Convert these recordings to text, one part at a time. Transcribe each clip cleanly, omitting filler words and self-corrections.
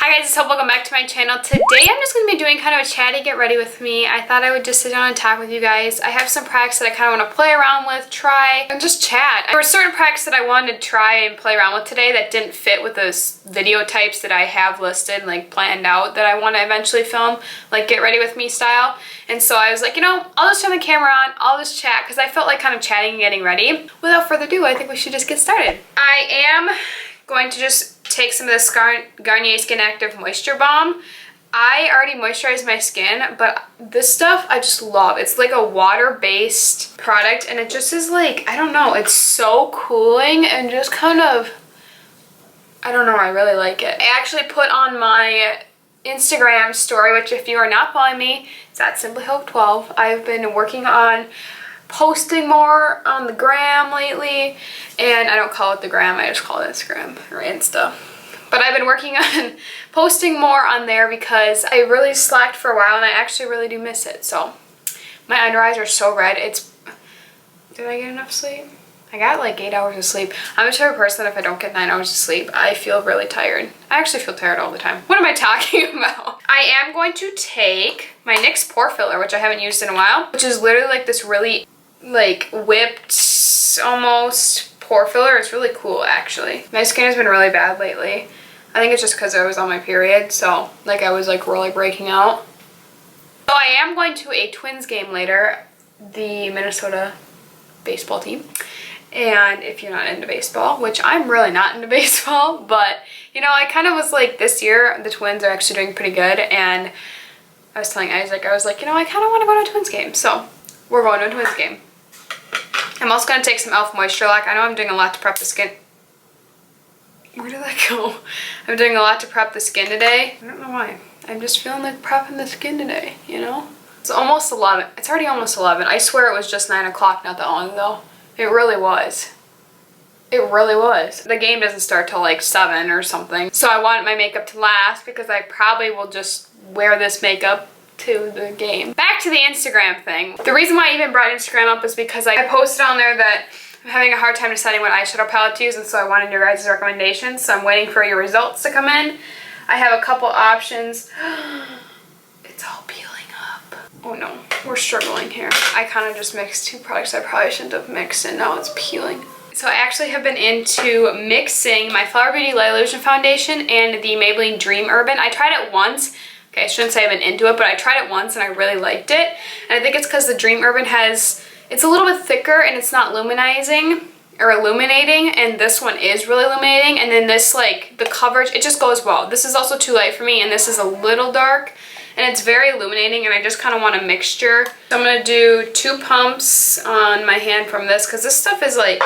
Hi guys, so welcome back to my channel. Today I'm just going to be doing kind of a chatty get ready with me. I thought I would just sit down and talk with you guys. I have some products that I kind of want to play around with, try, and just chat. There were certain products that I wanted to try and play around with today that didn't fit with those video types that I have listed, like planned out, that I want to eventually film, like get ready with me style. And so I was like, you know, I'll just turn the camera on, I'll just chat, because I felt like kind of chatting and getting ready. Without further ado, I think we should just get started. I am going to just take some of this Garnier Skin Active Moisture Balm. I already moisturized my skin, but this stuff I just love. It's like a water-based product, and it just is like, I don't know, it's so cooling and just kind of, I don't know, I really like it. I actually put on my Instagram story, which if you are not following me, it's at simplyhope12. I've been working on posting more on the gram lately, and I don't call it the gram, I just call it Instagram or Insta. But I've been working on posting more on there because I really slacked for a while and I actually really do miss it. So my under eyes are so red. Did I get enough sleep? I got like 8 hours of sleep. I'm the type of person that if I don't get 9 hours of sleep, I feel really tired. I actually feel tired all the time. What am I talking about? I am going to take my NYX Pore Filler, which I haven't used in a while, which is literally like this really like whipped almost pore filler. It's really cool actually. My skin has been really bad lately. I think it's just because I was on my period, so like I was like really breaking out. So I am going to a Twins game later, the Minnesota baseball team. And if you're not into baseball, which I'm really not into baseball, but you know, I kind of was like, this year the Twins are actually doing pretty good, and I was telling Isaac, I was like, you know, I kind of want to go to a Twins game, so we're going to a Twins game. I'm also going to take some e.l.f. Moisture Lock. I know I'm doing a lot to prep the skin. Where did that go? I'm doing a lot to prep the skin today. I don't know why. I'm just feeling like prepping the skin today, you know? It's almost 11. It's already almost 11. I swear it was just 9 o'clock not that long ago. It really was. It really was. The game doesn't start till like 7 or something. So I want my makeup to last because I probably will just wear this makeup to the game. Back to the Instagram thing. The reason why I even brought Instagram up is because I posted on there that I'm having a hard time deciding what eyeshadow palette to use, and so I wanted your guys' recommendations. So I'm waiting for your results to come in. I have a couple options. It's all peeling up. Oh no, we're struggling here. I kind of just mixed two products I probably shouldn't have mixed, and now it's peeling. So I actually have been into mixing my Flower Beauty Light Illusion Foundation and the Maybelline Dream Urban. I tried it once. Okay, I shouldn't say I've been into it, but I tried it once and I really liked it. And I think it's because the Dream Urban it's a little bit thicker and it's not luminizing or illuminating, and this one is really illuminating. And then this, like, the coverage, it just goes well. This is also too light for me, and this is a little dark, and it's very illuminating, and I just kind of want a mixture. So I'm going to do 2 pumps on my hand from this, because this stuff is like,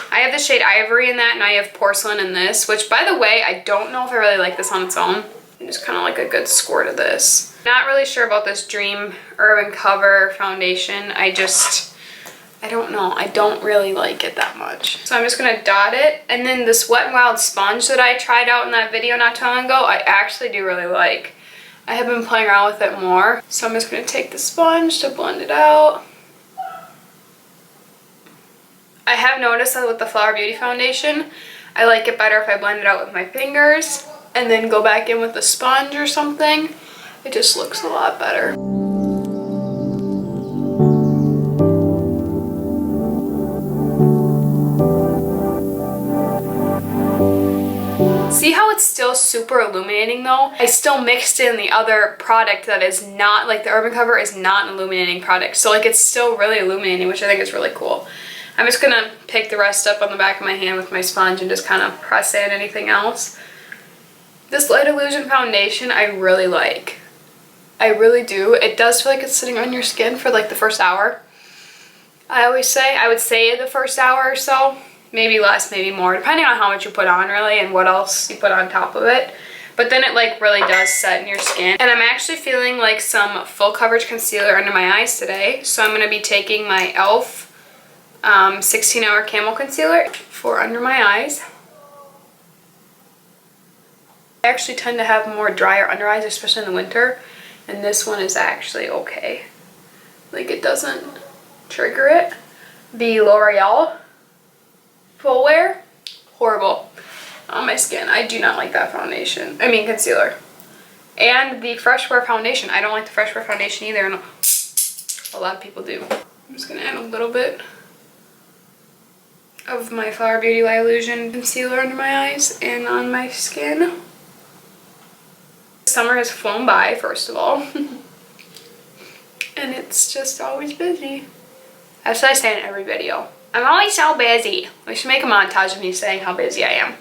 I have the shade Ivory in that, and I have Porcelain in this, which, by the way, I don't know if I really like this on its own. Just kind of like a good squirt of this. Not really sure about this Dream Urban Cover foundation. I don't know. I don't really like it that much. So I'm just going to dot it. And then this Wet n Wild sponge that I tried out in that video not too long ago, I actually do really like. I have been playing around with it more. So I'm just going to take the sponge to blend it out. I have noticed that with the Flower Beauty foundation, I like it better if I blend it out with my fingers and then go back in with a sponge or something. It just looks a lot better. See how it's still super illuminating though? I still mixed in the other product that is not, like the Urban Cover is not an illuminating product. So like it's still really illuminating, which I think is really cool. I'm just gonna pick the rest up on the back of my hand with my sponge and just kind of press in anything else. This Light Illusion foundation I really like. I really do. It does feel like it's sitting on your skin for like the first hour. I would say the first hour or so. Maybe less, maybe more, depending on how much you put on really and what else you put on top of it. But then it like really does set in your skin. And I'm actually feeling like some full coverage concealer under my eyes today. So I'm going to be taking my e.l.f. 16-hour Camo Concealer for under my eyes. I actually tend to have more drier under eyes, especially in the winter, and this one is actually okay. Like, it doesn't trigger it. The L'Oreal Full Wear, horrible. on my skin. I do not like that foundation. I mean concealer. And the Fresh Wear foundation. I don't like the Fresh Wear foundation either, and a lot of people do. I'm just gonna add a little bit of my Flower Beauty Light Illusion concealer under my eyes and on my skin. Summer has flown by, first of all. And it's just always busy. That's what I say in every video. I'm always so busy. We should make a montage of me saying how busy I am.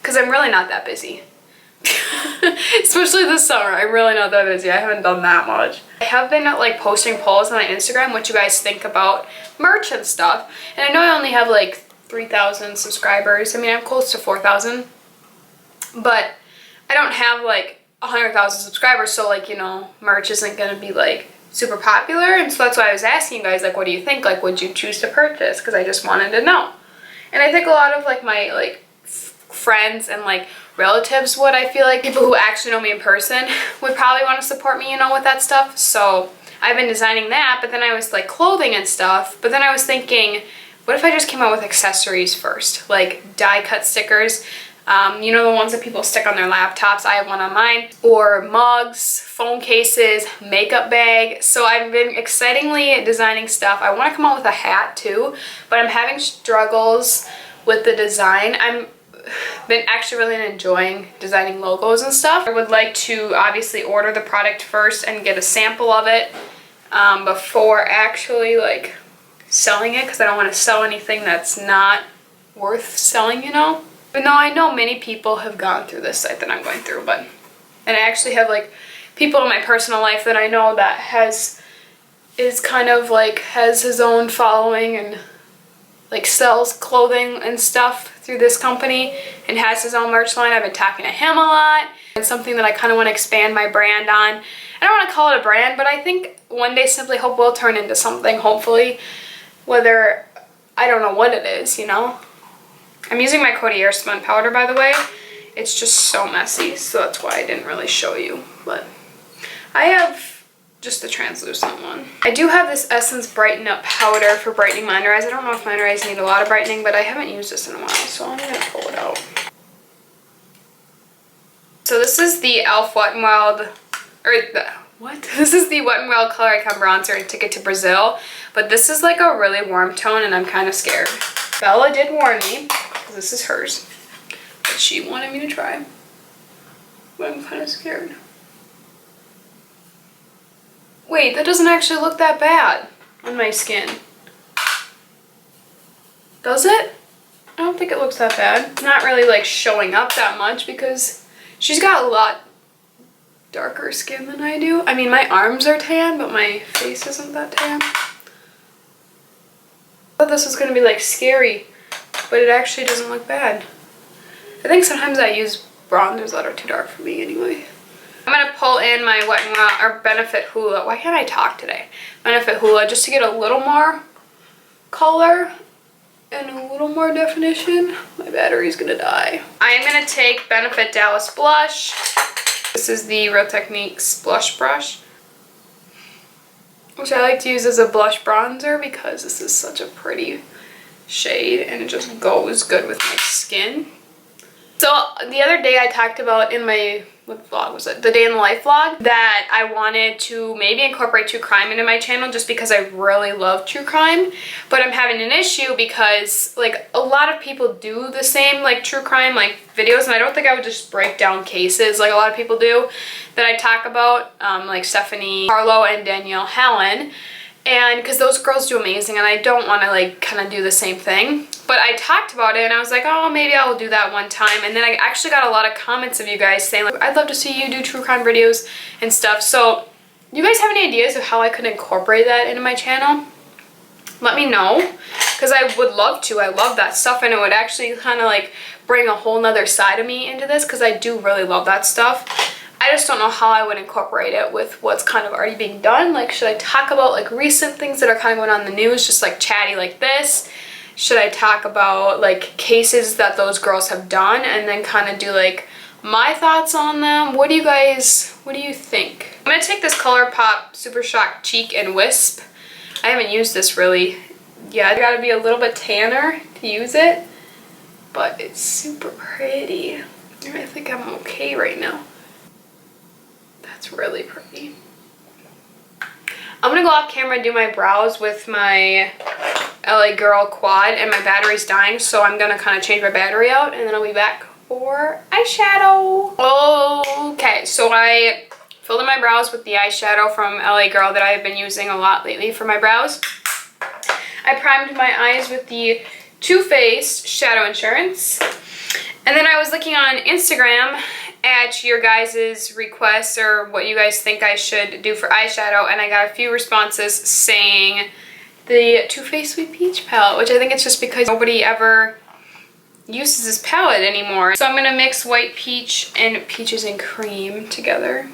Because I'm really not that busy. Especially this summer, I'm really not that busy. I haven't done that much. I have been like posting polls on my Instagram what you guys think about merch and stuff. And I know I only have like 3,000 subscribers. I mean, I'm close to 4,000. But I don't have like 100,000 subscribers, so like, you know, merch isn't gonna be like super popular. And so that's why I was asking you guys, like, what do you think? Like, would you choose to purchase? Because I just wanted to know. And I think a lot of like my like friends and like relatives would. I feel like people who actually know me in person would probably want to support me, you know, with that stuff. So I've been designing that, but then I was like clothing and stuff. But then I was thinking, what if I just came out with accessories first? Like die cut stickers. You know, the ones that people stick on their laptops. I have one on mine. Or mugs, phone cases, makeup bag. So I've been excitingly designing stuff. I want to come out with a hat too, but I'm having struggles with the design. I'm been actually really enjoying designing logos and stuff. I would like to obviously order the product first and get a sample of it before actually like selling it, because I don't want to sell anything that's not worth selling, you know? Even though I know many people have gone through this site that I'm going through, and I actually have like people in my personal life that I know that has his own following and like sells clothing and stuff through this company and has his own merch line. I've been talking to him a lot. It's something that I kind of want to expand my brand on. I don't want to call it a brand, but I think one day Simply Hope will turn into something, hopefully. Whether, I don't know what it is, you know? I'm using my Coty Airspun powder, by the way. It's just so messy, so that's why I didn't really show you. But I have just the translucent one. I do have this Essence Brighten Up powder for brightening my under eyes. I don't know if my under eyes need a lot of brightening, but I haven't used this in a while, so I'm gonna pull it out. So this is the e.l.f. Wet n Wild, This is the Wet n Wild Coloricon bronzer in Ticket to Brazil, but this is like a really warm tone and I'm kind of scared. Bella did warn me, because this is hers, but she wanted me to try, but I'm kind of scared. Wait, that doesn't actually look that bad on my skin. Does it? I don't think it looks that bad. Not really like showing up that much because she's got a lot darker skin than I do. I mean, my arms are tan, but my face isn't that tan. I thought this was gonna be like scary, but it actually doesn't look bad. I think sometimes I use bronzers that are too dark for me anyway. I'm going to pull in my Wet n Wild, or Benefit Hoola. Why can't I talk today? Benefit Hoola, just to get a little more color and a little more definition. My battery's going to die. I am going to take Benefit Dallas Blush. This is the Real Techniques Blush Brush, which I like to use as a blush bronzer because this is such a pretty shade and it just goes good with my skin. So the other day I talked about in my, what vlog was it? The Day in the Life vlog, that I wanted to maybe incorporate true crime into my channel just because I really love true crime. But I'm having an issue because like a lot of people do the same like true crime like videos, and I don't think I would just break down cases like a lot of people do that I talk about, like Stephanie Harlow and Danielle Helen. And because those girls do amazing and I don't want to like kind of do the same thing. But I talked about it and I was like, oh, maybe I'll do that one time. And then I actually got a lot of comments of you guys saying like, I'd love to see you do true crime videos and stuff. So you guys have any ideas of how I could incorporate that into my channel? Let me know, because I would love to. I love that stuff and it would actually kind of like bring a whole nother side of me into this because I do really love that stuff. I just don't know how I would incorporate it with what's kind of already being done. Like, should I talk about like recent things that are kind of going on in the news, just like chatty like this? Should I talk about like cases that those girls have done and then kind of do like my thoughts on them? What do you think? I'm gonna take this Colourpop Super Shock Cheek and Wisp. I haven't used this really yet. I gotta be a little bit tanner to use it. but it's super pretty. I think I'm okay right now. That's really pretty. I'm gonna go off camera and do my brows with my LA Girl Quad, and my battery's dying, so I'm gonna kind of change my battery out, and then I'll be back for eyeshadow. Okay, so I filled in my brows with the eyeshadow from LA Girl that I have been using a lot lately for my brows. I primed my eyes with the Too Faced Shadow Insurance. And then I was looking on Instagram at your guys' requests or what you guys think I should do for eyeshadow, and I got a few responses saying the Too Faced Sweet Peach palette, which I think it's just because nobody ever uses this palette anymore. So I'm going to mix White Peach and Peaches and Cream together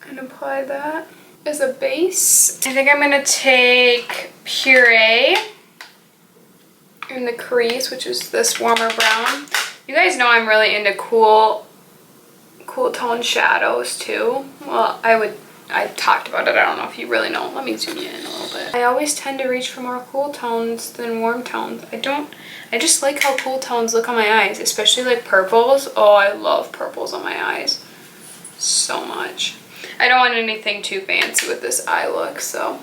and apply that as a base. I think I'm going to take Puree in the crease, which is this warmer brown. You guys know I'm really into cool tone shadows too. Well, I talked about it. I don't know if you really know. Let me zoom you in a little bit. I always tend to reach for more cool tones than warm tones. I just like how cool tones look on my eyes, especially like purples. Oh, I love purples on my eyes so much. I don't want anything too fancy with this eye look, so.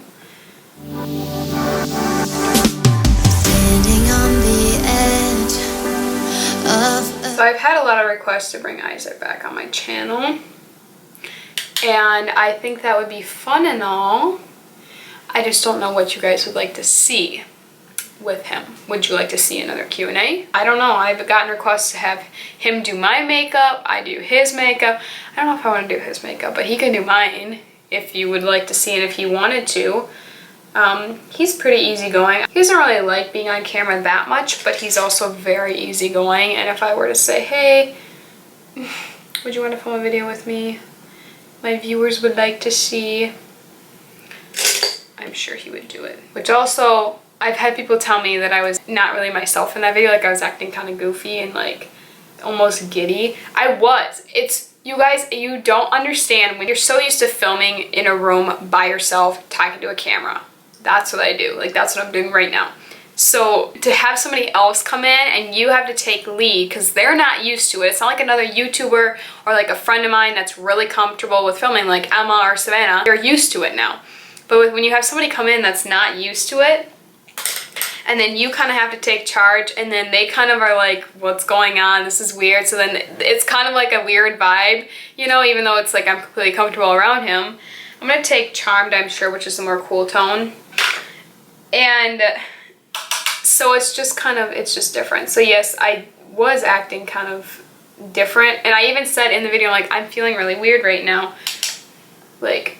So I've had a lot of requests to bring Isaac back on my channel, and I think that would be fun and all. I just don't know what you guys would like to see with him. Would you like to see another Q&A? I don't know. I've gotten requests to have him do my makeup. I do his makeup. I don't know if I want to do his makeup, but he can do mine if you would like to see it, if he wanted to. He's pretty easygoing. He doesn't really like being on camera that much, but he's also very easygoing. And if I were to say, hey, would you want to film a video with me? My viewers would like to see. I'm sure he would do it. Which also, I've had people tell me that I was not really myself in that video. Like I was acting kind of goofy and like almost giddy. I was. You guys, you don't understand when you're so used to filming in a room by yourself, talking to a camera. That's what I do. Like that's what I'm doing right now. So to have somebody else come in and you have to take lead because they're not used to it. It's not like another YouTuber or like a friend of mine that's really comfortable with filming like Emma or Savannah. They're used to it now. But when you have somebody come in that's not used to it, and then you kind of have to take charge, and then they kind of are like, what's going on? This is weird. So then it's kind of like a weird vibe, you know, even though it's like I'm completely comfortable around him. I'm going to take Charmed, I'm sure, which is a more cool tone. And so it's just kind of, it's just different. So yes, I was acting kind of different. And I even said in the video, like, I'm feeling really weird right now. Like,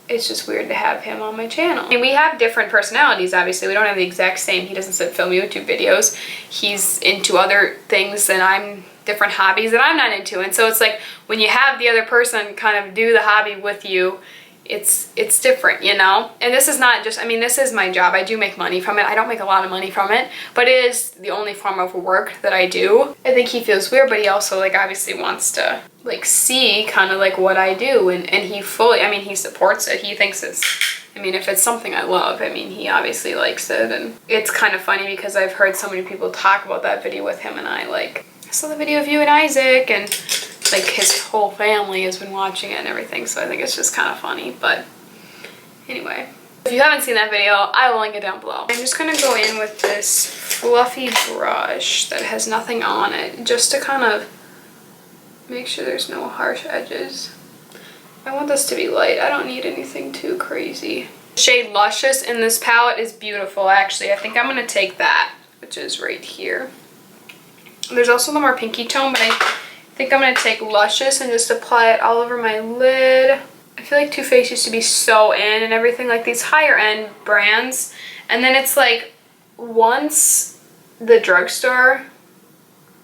it's just weird to have him on my channel. I mean, we have different personalities, obviously. We don't have the exact same. He doesn't film YouTube videos. He's into other things, and I'm different hobbies that I'm not into. And so it's like when you have the other person kind of do the hobby with you, it's different, you know? And this is not just, I mean, this is my job. I do make money from it. I don't make a lot of money from it, but it is the only form of work that I do. I think he feels weird, but he also like obviously wants to like see kind of like what I do, and he fully, I mean, he supports it. He thinks it's, I mean, if it's something I love, I mean, he obviously likes it. And it's kind of funny because I've heard so many people talk about that video with him, and I saw the video of you and Isaac, and like his whole family has been watching it and everything, so I think it's just kind of funny. But anyway, if you haven't seen that video, I will link it down below. I'm just gonna go in with this fluffy brush that has nothing on it, just to kind of make sure there's no harsh edges. I want this to be light. I don't need anything too crazy. The shade Luscious in this palette is beautiful, actually. I think I'm gonna take that, which is right here. There's also the more pinky tone, but I think I'm going to take Luscious and just apply it all over my lid. I feel like Too Faced used to be so in and everything, like these higher end brands. And then it's like once the drugstore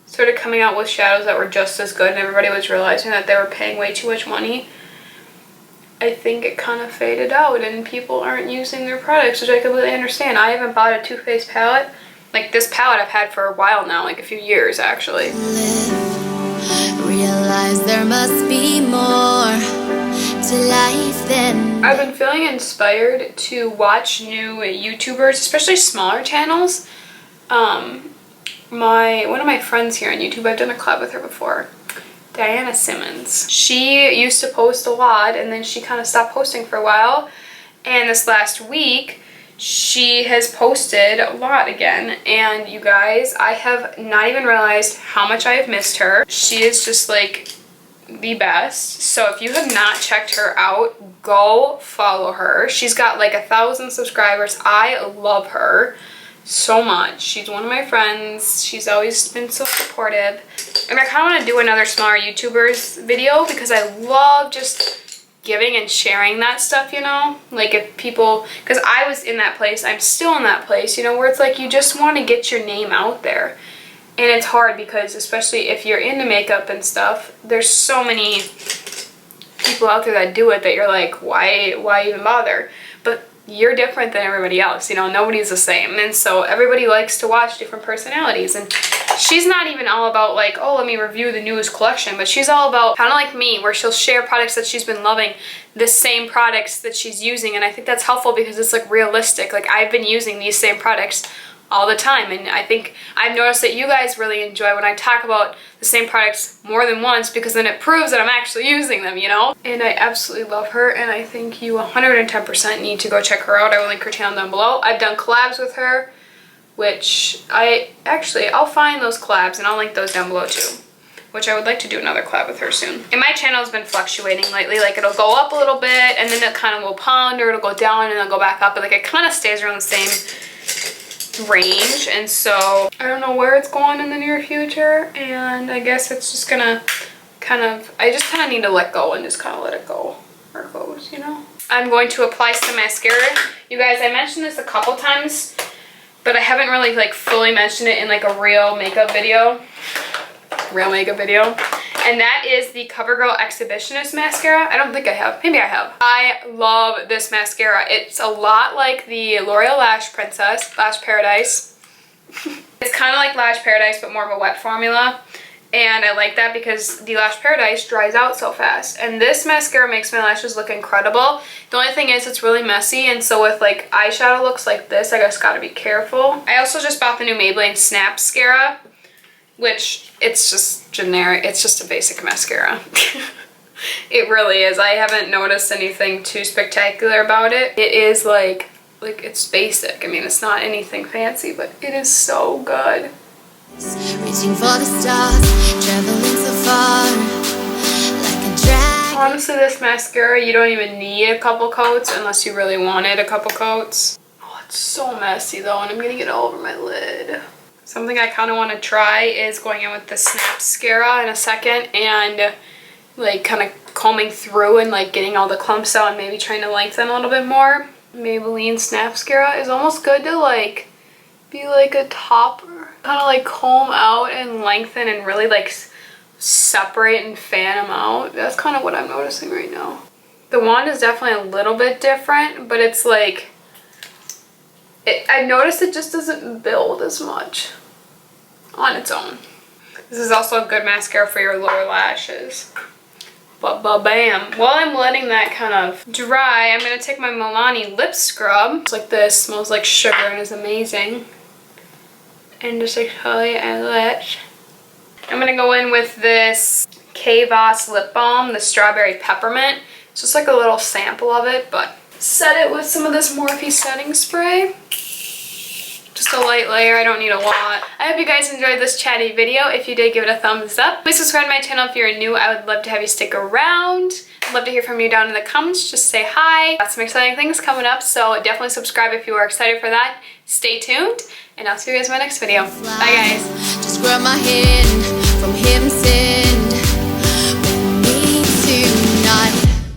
started coming out with shadows that were just as good and everybody was realizing that they were paying way too much money, I think it kind of faded out and people aren't using their products, which I completely understand. I haven't bought a Too Faced palette. Like this palette I've had for a while now, like a few years actually. Realize there must be more to life than. I've been feeling inspired to watch new YouTubers, especially smaller channels, one of my friends here on YouTube, I've done a collab with her before, Diana Simmons. She used to post a lot and then she kind of stopped posting for a while, and this last week she has posted a lot again, and you guys, I have not even realized how much I have missed her. She is just like the best. So if you have not checked her out, go follow her. She's got like 1,000 subscribers. I love her so much. She's one of my friends. She's always been so supportive, and I kind of want to do another smaller YouTubers video because I love just giving and sharing that stuff, you know, like if people, because I was in that place, I'm still in that place, you know, where it's like you just want to get your name out there. And it's hard because especially if you're into makeup and stuff, there's so many people out there that do it that you're like, why even bother? But you're different than everybody else, you know, nobody's the same. And so everybody likes to watch different personalities, and she's not even all about like, oh, let me review the newest collection, but she's all about kind of like me, where she'll share products that she's been loving, the same products that she's using. And I think that's helpful because it's like realistic. Like I've been using these same products all the time, and I think I've noticed that you guys really enjoy when I talk about the same products more than once, because then it proves that I'm actually using them, you know? And I absolutely love her, and I think you 110% need to go check her out. I will link her channel down below. I've done collabs with her, which I'll find those collabs and I'll link those down below too, which I would like to do another collab with her soon. And my channel has been fluctuating lately. Like it'll go up a little bit and then it kind of will pound, or it'll go down and then go back up, but like it kind of stays around the same range. And so I don't know where it's going in the near future, and I guess it's just gonna I just kind of need to let go and just kind of let it go where it goes, you know? I'm going to apply some mascara. You guys, I mentioned this a couple times, but I haven't really like fully mentioned it in like a real makeup video. And that is the Covergirl Exhibitionist mascara. I don't think I have. Maybe I have. I love this mascara. It's a lot like the L'Oreal Lash Paradise. It's kind of like Lash Paradise, but more of a wet formula. And I like that because the Lash Paradise dries out so fast. And this mascara makes my lashes look incredible. The only thing is it's really messy, and so with like eyeshadow looks like this, I just gotta be careful. I also just bought the new Maybelline Snapscara, which it's just generic. It's just a basic mascara. It really is. I haven't noticed anything too spectacular about it. It is like it's basic. I mean, it's not anything fancy, but it is so good. Reaching for the stars, traveling so far, like a dragon. Honestly, this mascara, you don't even need a couple coats unless you really wanted a couple coats. Oh, it's so messy though, and I'm gonna get it all over my lid. Something I kind of want to try is going in with the Snapscara in a second and like kind of combing through and like getting all the clumps out and maybe trying to lengthen a little bit more. Maybelline Snapscara is almost good to like be like a topper. Kind of like comb out and lengthen and really like separate and fan them out. That's kind of what I'm noticing right now. The wand is definitely a little bit different, but it's like, I noticed it just doesn't build as much on its own. This is also a good mascara for your lower lashes. Bam. While I'm letting that kind of dry, I'm going to take my Milani Lip Scrub. It's like this, smells like sugar and is amazing. And just exfoliate my lips. I'm going to go in with this K-Voss Lip Balm, the Strawberry Peppermint. It's just like a little sample of it, but set it with some of this Morphe setting spray. Just a light layer, I don't need a lot. I hope you guys enjoyed this chatty video. If you did, give it a thumbs up. Please subscribe to my channel if you're new. I would love to have you stick around. I'd love to hear from you down in the comments. Just say hi. Got some exciting things coming up, so definitely subscribe if you are excited for that. Stay tuned, and I'll see you guys in my next video. Bye guys. Just grab my hand.